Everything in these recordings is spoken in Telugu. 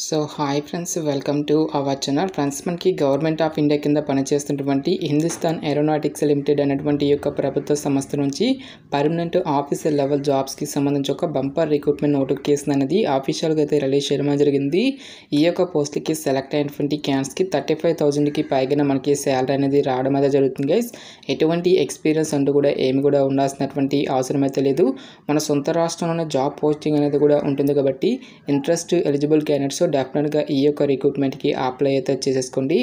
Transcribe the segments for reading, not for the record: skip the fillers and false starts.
So hi friends, welcome to our channel. Friends, మనకి గవర్నమెంట్ ఆఫ్ ఇండియా కింద పనిచేస్తున్నటువంటి హిందుస్థాన్ ఏరోనాటిక్స్ లిమిటెడ్ అనేటువంటి యొక్క ప్రభుత్వ సంస్థ నుంచి పర్మనెంట్ ఆఫీసర్ లెవెల్ జాబ్స్కి సంబంధించి ఒక బంపర్ రిక్రూట్మెంట్ నోటిఫికేషన్ అనేది ఆఫీషియల్గా అయితే రిలీజ్ చేయడం జరిగింది. ఈ యొక్క పోస్ట్కి సెలెక్ట్ అయినటువంటి క్యాండిడేట్స్కి 35,000కి పైగా మనకి శాలరీ అనేది రావడం అయితే జరుగుతుంది గైస్. ఎటువంటి ఎక్స్పీరియన్స్ అంటూ కూడా ఏమి కూడా ఉండాల్సినటువంటి అవసరం అయితే లేదు. మన సొంత రాష్ట్రంలోనే జాబ్ పోస్టింగ్ అనేది కూడా ఉంటుంది కాబట్టి ఇంట్రెస్ట్ ఎలిజిబుల్ క్యాండిడేట్స్ డెఫినెట్గా ఈ యొక్క రిక్రూట్మెంట్కి అప్లై అయితే చేసేసుకోండి.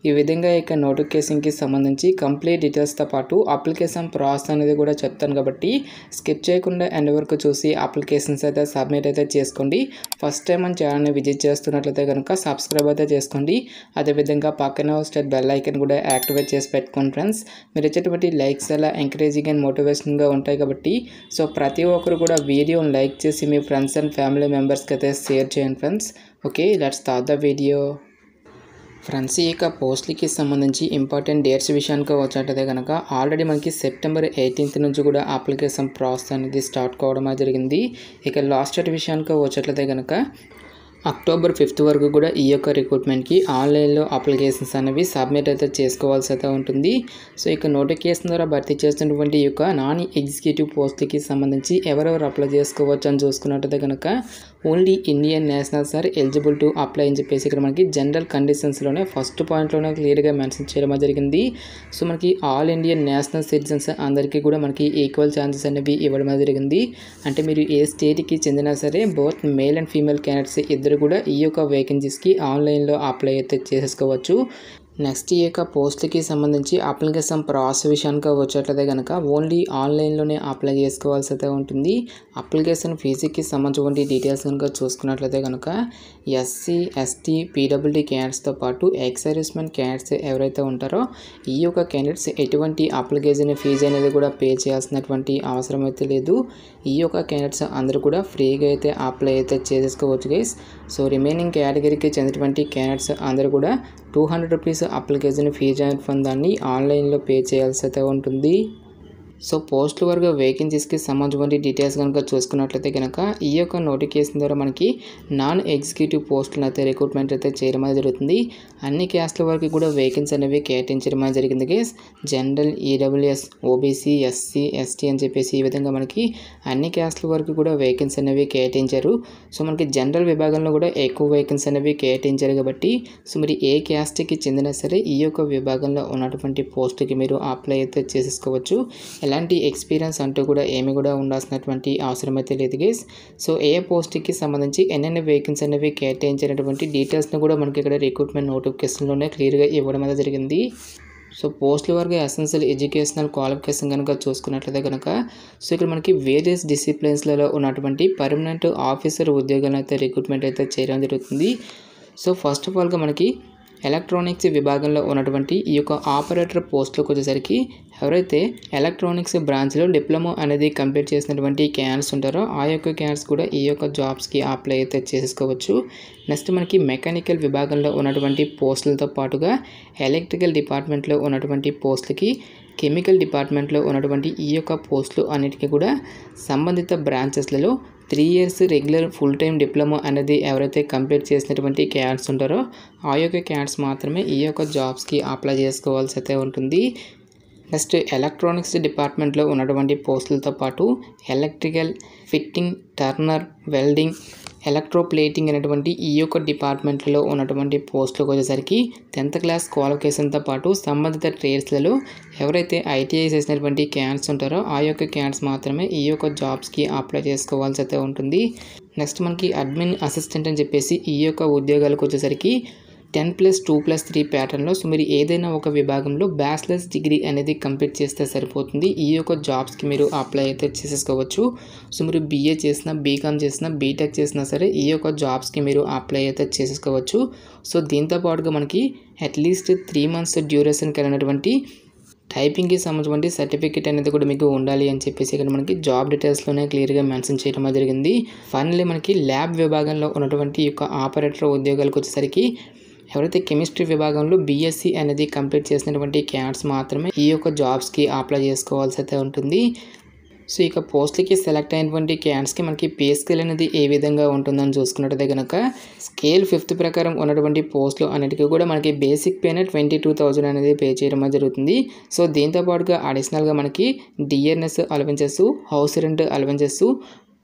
ఈ విధంగా ఇక నోటిఫికేషన్కి సంబంధించి కంప్లీట్ డీటెయిల్స్తో పాటు అప్లికేషన్ ప్రాసెస్ అనేది కూడా చెప్తాను కాబట్టి స్కిప్ చేయకుండా ఎండ్ వరకు చూసి అప్లికేషన్స్ అయితే సబ్మిట్ అయితే చేసుకోండి. ఫస్ట్ టైం మన ఛానల్ని విజిట్ చేస్తున్నట్లయితే కనుక సబ్స్క్రైబ్ అయితే చేసుకోండి. అదేవిధంగా పక్కన స్టేట్ బెల్ ఐకన్ కూడా యాక్టివేట్ చేసి పెట్టుకోండి ఫ్రెండ్స్. మీరు ఇచ్చేటువంటి లైక్స్ అలా ఎంకరేజింగ్ అండ్ మోటివేషన్గా ఉంటాయి కాబట్టి సో ప్రతి ఒక్కరు కూడా వీడియోని లైక్ చేసి మీ ఫ్రెండ్స్ అండ్ ఫ్యామిలీ మెంబర్స్కి అయితే షేర్ చేయండి friends. Okay, let's start the video. Friends, ఈ యొక్క పోస్ట్లకి సంబంధించి ఇంపార్టెంట్ డేట్స్ విషయానికి వచ్చినట్టయితే కనుక ఆల్రెడీ మనకి సెప్టెంబర్ 18th నుంచి కూడా అప్లికేషన్ ప్రాసెస్ అనేది స్టార్ట్ కావడం జరిగింది. ఇక లాస్ట్ డేట్ విషయానికి వచ్చేట్లయితే కనుక అక్టోబర్ 5th వరకు కూడా ఈ యొక్క రిక్రూట్మెంట్కి ఆన్లైన్లో అప్లికేషన్స్ అనేవి సబ్మిట్ అయితే చేసుకోవాల్సి అయితే ఉంటుంది. సో ఇక నోటిఫికేషన్ ద్వారా భర్తీ చేస్తున్నటువంటి ఈ యొక్క నాన్ ఎగ్జిక్యూటివ్ పోస్ట్లకి సంబంధించి ఎవరెవరు అప్లై చేసుకోవచ్చు అని చూసుకున్నట్టయితే కనుక only Indian nationals are eligible to apply అని చెప్పేసి ఇక్కడ మనకి జనరల్ కండిషన్స్లోనే ఫస్ట్ పాయింట్లోనే క్లియర్గా మెన్షన్ చేయడం జరిగింది. సో మనకి ఆల్ ఇండియన్ నేషనల్ సిటిజన్స్ అందరికీ కూడా మనకి ఈక్వల్ ఛాన్సెస్ అనేవి ఇవ్వడం జరిగింది. అంటే మీరు ఏ స్టేట్కి చెందినా సరే both male and female candidates ఇద్దరు కూడా ఈ యొక్క వేకెన్సీస్కి ఆన్లైన్లో అప్లై అయితే చేసేసుకోవచ్చు. నెక్స్ట్ ఈ యొక్క పోస్ట్కి సంబంధించి అప్లికేషన్ ప్రాసెస్ విషయానికి వచ్చేట్లయితే కనుక ఓన్లీ ఆన్లైన్లోనే అప్లై చేసుకోవాల్సి అయితే ఉంటుంది. అప్లికేషన్ ఫీజుకి సంబంధించిన డీటెయిల్స్ కనుక చూసుకున్నట్లయితే కనుక ఎస్సీ ఎస్టీ పీడబ్ల్యూడీ క్యాండిడేట్స్తో పాటు ఎక్స్ సర్వీస్మెన్ క్యాండిడేట్స్ ఎవరైతే ఉంటారో ఈ యొక్క క్యాండిడేట్స్ ఎటువంటి అప్లికేషన్ ఫీజు అనేది కూడా పే చేయాల్సినటువంటి అవసరం అయితే లేదు. ఈ యొక్క క్యాండిడేట్స్ అందరూ కూడా ఫ్రీగా అయితే అప్లై అయితే చేసేసుకోవచ్చు గైస్. సో రిమైనింగ్ కేటగిరీకి చెందినటువంటి క్యాండిడేట్స్ అందరూ కూడా 200 రూపీస్ అప్లికేషన్ ఫీజు ఫండ్ దాన్ని ఆన్లైన్లో పే చేయాల్సి అయితే ఉంటుంది. సో పోస్టుల వరకు వేకెన్సీస్కి సంబంధించిన డీటెయిల్స్ కనుక చూసుకున్నట్లయితే కనుక ఈ యొక్క నోటిఫికేషన్ ద్వారా మనకి నాన్ ఎగ్జిక్యూటివ్ పోస్టులను అయితే రిక్రూట్మెంట్ అయితే చేయడం జరుగుతుంది. అన్ని క్యాస్ట్ల వరకు కూడా వేకెన్సీ అనేవి కేటాయించడం జరిగింది guys. General, EWS, OBC, SC, ST అని చెప్పేసి ఈ విధంగా మనకి అన్ని క్యాస్ట్ల వరకు కూడా వేకెన్సీ అనేవి కేటాయించారు. సో మనకి జనరల్ విభాగంలో కూడా ఎక్కువ వేకెన్సీ అనేవి కేటాయించారు కాబట్టి సో మరి ఏ క్యాస్ట్కి చెందినా సరే ఈ యొక్క విభాగంలో ఉన్నటువంటి పోస్టుకి మీరు అప్లై అయితే చేసేసుకోవచ్చు. ఎలాంటి ఎక్స్పీరియన్స్ అంటూ కూడా ఏమి కూడా ఉండాల్సినటువంటి అవసరం అయితే లేదు గైస్. సో ఏ పోస్ట్కి సంబంధించి ఎన్నెన్ని వేకెన్సీ అనేవి కేటాయించినటువంటి డీటెయిల్స్ని కూడా మనకి ఇక్కడ రిక్రూట్మెంట్ నోటిఫికేషన్లోనే క్లియర్గా ఇవ్వడం అనేది జరిగింది. సో పోస్టుల వరకు ఎసెన్షియల్ ఎడ్యుకేషనల్ క్వాలిఫికేషన్ కనుక చూసుకున్నట్లయితే కనుక సో ఇక్కడ మనకి వేరియస్ డిసిప్లిన్స్లలో ఉన్నటువంటి పర్మనెంట్ ఆఫీసర్ ఉద్యోగాలను అయితే రిక్రూట్మెంట్ అయితే చేయడం జరుగుతుంది. సో ఫస్ట్ ఆఫ్ ఆల్గా మనకి ఎలక్ట్రానిక్స్ విభాగంలో ఉన్నటువంటి ఈ యొక్క ఆపరేటర్ పోస్టులకు వచ్చేసరికి ఎవరైతే ఎలక్ట్రానిక్స్ బ్రాంచ్లో డిప్లొమా అనేది కంప్లీట్ చేసినటువంటి క్యాండిడేట్స్ ఉంటారో ఆ యొక్క క్యాండిడేట్స్ కూడా ఈ యొక్క జాబ్స్కి అప్లై అయితే చేసుకోవచ్చు. నెక్స్ట్ మనకి మెకానికల్ విభాగంలో ఉన్నటువంటి పోస్టులతో పాటుగా ఎలక్ట్రికల్ డిపార్ట్మెంట్లో ఉన్నటువంటి పోస్టులకి, కెమికల్ డిపార్ట్మెంట్లో ఉన్నటువంటి ఈ యొక్క పోస్టులు అన్నిటికీ కూడా సంబంధిత బ్రాంచెస్లలో 3 years regular full time diploma అనేది ఎవరైతే కంప్లీట్ చేసినటువంటి క్యాండిడేట్స్ ఉంటారో ఆ యొక్క క్యాండిడేట్స్ మాత్రమే ఈ యొక్క జాబ్స్కి అప్లై చేసుకోవాల్సి అయితే ఉంటుంది. నెక్స్ట్ ఎలక్ట్రానిక్స్ డిపార్ట్మెంట్లో ఉన్నటువంటి పోస్టులతో పాటు electrical, fitting, Turner, welding, electroplating అనేటువంటి ఈ యొక్క డిపార్ట్మెంట్లో ఉన్నటువంటి పోస్టులకు వచ్చేసరికి 10th క్లాస్ క్వాలిఫికేషన్తో పాటు సంబంధిత ట్రేడ్స్లలో ఎవరైతే ఐటీఐ చేసినటువంటి క్యాండిడేట్స్ ఉంటారో ఆ యొక్క క్యాండిడేట్స్ మాత్రమే ఈ యొక్క జాబ్స్కి అప్లై చేసుకోవాల్సి అయితే ఉంటుంది. నెక్స్ట్ మనకి అడ్మిన్ అసిస్టెంట్ అని చెప్పేసి ఈ యొక్క ఉద్యోగాలకు వచ్చేసరికి 10+2+3 ప్యాటర్న్లో సో మీరు ఏదైనా ఒక విభాగంలో బ్యాచిలర్స్ డిగ్రీ అనేది కంప్లీట్ చేస్తే సరిపోతుంది. ఈ యొక్క జాబ్స్కి మీరు అప్లై అయితే చేసేసుకోవచ్చు. సో మీరు బీఏ చేసినా, బీకామ్ చేసినా, బీటెక్ చేసినా సరే ఈ యొక్క జాబ్స్కి మీరు అప్లై అయితే చేసేసుకోవచ్చు. సో దీంతో పాటుగా మనకి అట్లీస్ట్ 3 months డ్యూరేషన్ కలిగినటువంటి టైపింగ్కి సంబంధించిన సర్టిఫికేట్ అనేది కూడా మీకు ఉండాలి అని చెప్పేసి ఇక్కడ మనకి జాబ్ డీటెయిల్స్లోనే క్లియర్గా మెన్షన్ చేయడం జరిగింది. ఫైనల్లీ మనకి ల్యాబ్ విభాగంలో ఉన్నటువంటి ఈ యొక్క ఆపరేటర్ ఉద్యోగాలకు వచ్చేసరికి ఎవరైతే కెమిస్ట్రీ విభాగంలో బీఎస్సీ అనేది కంప్లీట్ చేసినటువంటి క్యాండిడేట్స్ మాత్రమే ఈ యొక్క జాబ్స్కి అప్లై చేసుకోవాల్సి అయితే ఉంటుంది. సో ఇక పోస్ట్‌లకి సెలెక్ట్ అయినటువంటి క్యాండిడేట్స్‌కి మనకి పే స్కేల్ అనేది ఏ విధంగా ఉంటుందని చూసుకున్నట్టయితే గనక స్కేల్ 5th ప్రకారం ఉన్నటువంటి పోస్టులు అన్నిటికీ కూడా మనకి బేసిక్ పేనే 22,000 అనేది పే చేయడం జరుగుతుంది. సో దీంతో పాటుగా అడిషనల్‌గా మనకి DRS allowances, house rent allowances,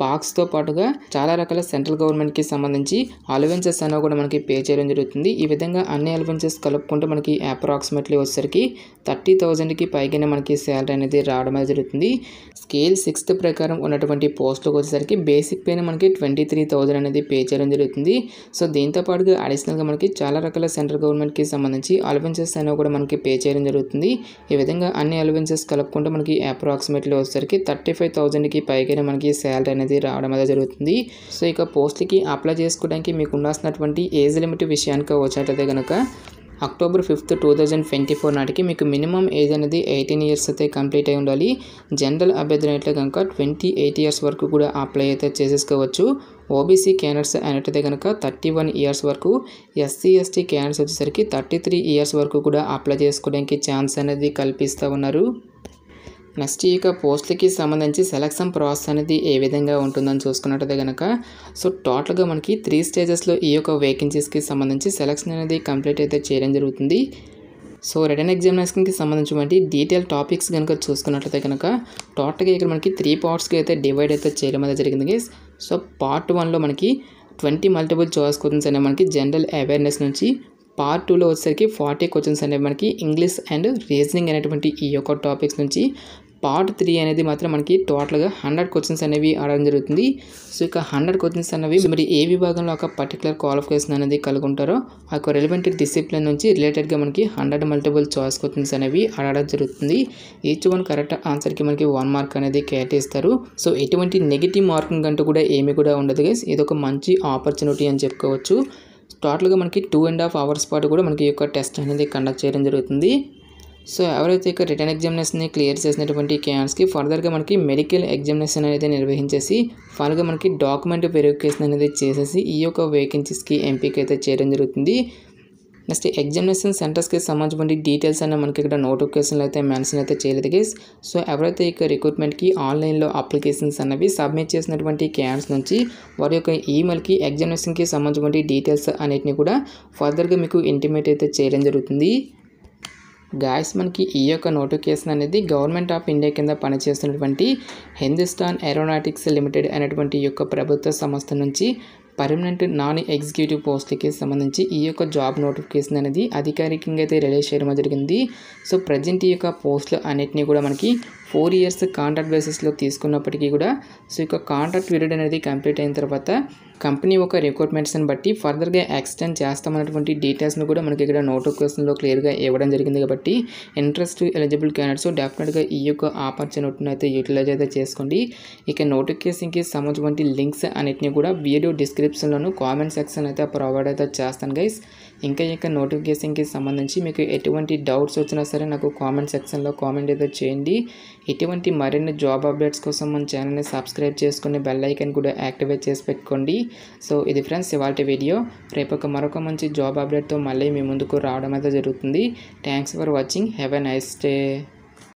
పార్క్స్‌తో పాటుగా చాలా రకాల సెంట్రల్ గవర్నమెంట్‌కి సంబంధించి అలవెన్సెస్ అనేవి కూడా మనకి పే చేయడం జరుగుతుంది. ఈ విధంగా అన్ని అలవెన్సెస్ కలుపుకుంటే మనకి అప్రాక్సిమేట్లీ వచ్చేసరికి 30,000కి పైగానే మనకి శాలరీ అనేది రావడం జరుగుతుంది. స్కేల్ 6th ప్రకారం ఉన్నటువంటి పోస్టులకు వచ్చేసరికి బేసిక్ పేనే మనకి 23,000 అనేది పే చేయడం జరుగుతుంది. సో దీంతో పాటుగా అడిషనల్‌గా మనకి చాలా రకాల సెంట్రల్ గవర్నమెంట్‌కి సంబంధించి అలవెన్సెస్ అనేవి కూడా మనకి పే చేయడం జరుగుతుంది. ఈ విధంగా అన్ని అలవెన్సెస్ కలుపుకుంటే మనకి అప్రాక్సిమేట్లీ వచ్చేసరికి 35,000కి పైగానే మనకి శాలరీ అనేది రావడం జరుగుతుంది. సో ఇక పోస్ట్‌లకి అప్లై చేసుకోవడానికి మీకు ఉండాల్సినటువంటి ఏజ్ లిమిట్ విషయానికి వచ్చినట్లయితే కనుక October 5th, 2024 నాటికి మీకు మినిమం ఏజ్ అనేది 18 ఇయర్స్ అయితే కంప్లీట్ అయి ఉండాలి. జనరల్ అభ్యర్థులు అయితే కనుక 28 ఇయర్స్ వరకు కూడా అప్లై అయితే చేసేసుకోవచ్చు. ఓబీసీ క్యాండిడేట్స్ అయినట్టయితే కనుక 31 ఇయర్స్ వరకు, ఎస్సీ ఎస్టీ క్యాండిడేట్స్ వచ్చేసరికి 33 ఇయర్స్ వరకు కూడా అప్లై చేసుకోవడానికి ఛాన్స్ అనేది కల్పిస్తూ ఉన్నారు. నెక్స్ట్ ఇక పోస్ట్‌లకి సంబంధించి సెలక్షన్ ప్రాసెస్ అనేది ఏ విధంగా ఉంటుందని చూసుకున్నట్టయితే కనుక సో టోటల్‌గా మనకి 3 స్టేజెస్‌లో ఈ యొక్క వేకెన్సీస్‌కి సంబంధించి సెలక్షన్ అనేది కంప్లీట్ అయితే చేయడం జరుగుతుంది. సో రిటన్ ఎగ్జామినేషన్‌కి సంబంధించినటువంటి డీటెయిల్ టాపిక్స్ కనుక చూసుకున్నట్లయితే కనుక టోటల్‌గా ఇక్కడ మనకి 3 పార్ట్స్‌గా అయితే డివైడ్ అయితే చేయడం అనేది జరిగింది గైస్. సో పార్ట్ 1లో మనకి 20 మల్టిపుల్ చాయిస్ క్వశ్చన్స్ అనేవి మనకి జనరల్ అవేర్నెస్ నుంచి, పార్ట్ 2లో వచ్చేసరికి 40 క్వశ్చన్స్ అనేవి మనకి ఇంగ్లీష్ అండ్ రీజనింగ్ అనేటువంటి ఈ యొక్క టాపిక్స్ నుంచి, పార్ట్ 3 అనేది మాత్రం మనకి టోటల్‌గా 100 క్వశ్చన్స్ అనేవి అడగడం జరుగుతుంది. సో ఇక 100 క్వశ్చన్స్ అనేవి మరి ఏ విభాగంలో ఒక పర్టికులర్ క్వాలిఫికేషన్ అనేది కలిగి ఉంటారో ఆ యొక్క రిలవెంట్ డిసిప్లిన్ నుంచి రిలేటెడ్గా మనకి 100 మల్టిపుల్ చాయిస్ క్వశ్చన్స్ అనేవి అడగడం జరుగుతుంది. ఈచ్ వన్ కరెక్ట్ ఆన్సర్కి మనకి 1 మార్క్ అనేది కేటాయిస్తారు. సో ఎటువంటి నెగిటివ్ మార్కింగ్ అంటూ కూడా ఏమీ కూడా ఉండదు గైస్. ఇది ఒక మంచి ఆపర్చునిటీ అని చెప్పుకోవచ్చు. టోటల్‌గా మనకి 2.5 అవర్స్ పాటు కూడా మనకి ఈ యొక్క టెస్ట్ అనేది కండక్ట్ చేయడం జరుగుతుంది. సో ఎవరైతే ఇక రిటర్న్ ఎగ్జామినేషన్ని క్లియర్ చేసినటువంటి క్యాండిడేట్స్‌కి ఫర్దర్గా మనకి మెడికల్ ఎగ్జామినేషన్ అనేది నిర్వహించేసి ఫైనల్‌గా మనకి డాక్యుమెంట్ వెరిఫికేషన్ అనేది చేసేసి ఈ యొక్క వేకెన్సీస్‌కి ఎంపిక అయితే చేయడం జరుగుతుంది. నెక్స్ట్ ఎగ్జామినేషన్ సెంటర్స్‌కి సంబంధించిన డీటెయిల్స్ అన్న మనకి ఇక్కడ నోటిఫికేషన్లో అయితే మెన్షన్ అయితే చేయలేదు గైస్. సో ఎవరైతే ఇక రిక్రూట్మెంట్‌కి ఆన్లైన్లో అప్లికేషన్స్ అనేవి సబ్మిట్ చేసినటువంటి క్యాండిడేట్స్ నుంచి వారి యొక్క ఈమెయిల్కి ఎగ్జామినేషన్‌కి సంబంధించిన డీటెయిల్స్ అన్నిటిని కూడా ఫర్దర్గా మీకు ఇంటిమేట్ అయితే చేయడం జరుగుతుంది. గాయస్ మనకి ఈ యొక్క నోటిఫికేషన్ అనేది గవర్నమెంట్ ఆఫ్ ఇండియా కింద పనిచేస్తున్నటువంటి హిందుస్థాన్ ఏరోనాటిక్స్ లిమిటెడ్ అనేటువంటి ఈ యొక్క ప్రభుత్వ సంస్థ నుంచి పర్మనెంట్ నాన్ ఎగ్జిక్యూటివ్ పోస్ట్లకి సంబంధించి ఈ యొక్క జాబ్ నోటిఫికేషన్ అనేది అధికారికంగా అయితే రిలీజ్ చేయడం జరిగింది. సో ప్రజెంట్ ఈ యొక్క పోస్టులు అన్నిటినీ కూడా మనకి 4 ఇయర్స్ కాంట్రాక్ట్ బేసిస్లో తీసుకున్నప్పటికీ కూడా సో ఇక కాంట్రాక్ట్ పీరియడ్ అనేది కంప్లీట్ అయిన తర్వాత కంపెనీ ఒక రిక్రూట్మెంట్స్ని బట్టి ఫర్దర్గా ఎక్స్టెండ్ చేస్తామన్నటువంటి డీటెయిల్స్ని కూడా మనకి ఇక్కడ నోటిఫికేషన్లో క్లియర్గా ఇవ్వడం జరిగింది. కాబట్టి ఇంట్రెస్ట్ ఎలిజిబుల్ క్యాండిడేట్స్ డెఫినెట్గా ఈ యొక్క ఆపర్చునిటీని అయితే యూటిలైజ్ అయితే చేసుకోండి. ఇక నోటిఫికేషన్కి సంబంధించిన లింక్స్ అన్నిటిని కూడా వీడియో డిస్క్రిప్షన్లోను కామెంట్ సెక్షన్ అయితే ప్రొవైడ్ అయితే చేస్తాను గైస్. ఇంకా ఇక నోటిఫికేషన్కి సంబంధించి మీకు ఎటువంటి డౌట్స్ వచ్చినా సరే నాకు కామెంట్ సెక్షన్లో కామెంట్ అయితే చేయండి. ఇటువంటి మరిన్ని జాబ్ అప్డేట్స్ కోసం మన ఛానల్ని సబ్స్క్రైబ్ చేసుకుని బెల్ ఐకాన్ కూడా యాక్టివేట్ చేసి పెట్టుకోండి. సో ఇది ఫ్రెండ్స్ ఇవాల్టి వీడియో. రేపు మరొక మంచి జాబ్ అప్డేట్తో మళ్ళీ మీ ముందుకు రావడం అయితే జరుగుతుంది. Thanks for watching. Have a nice day.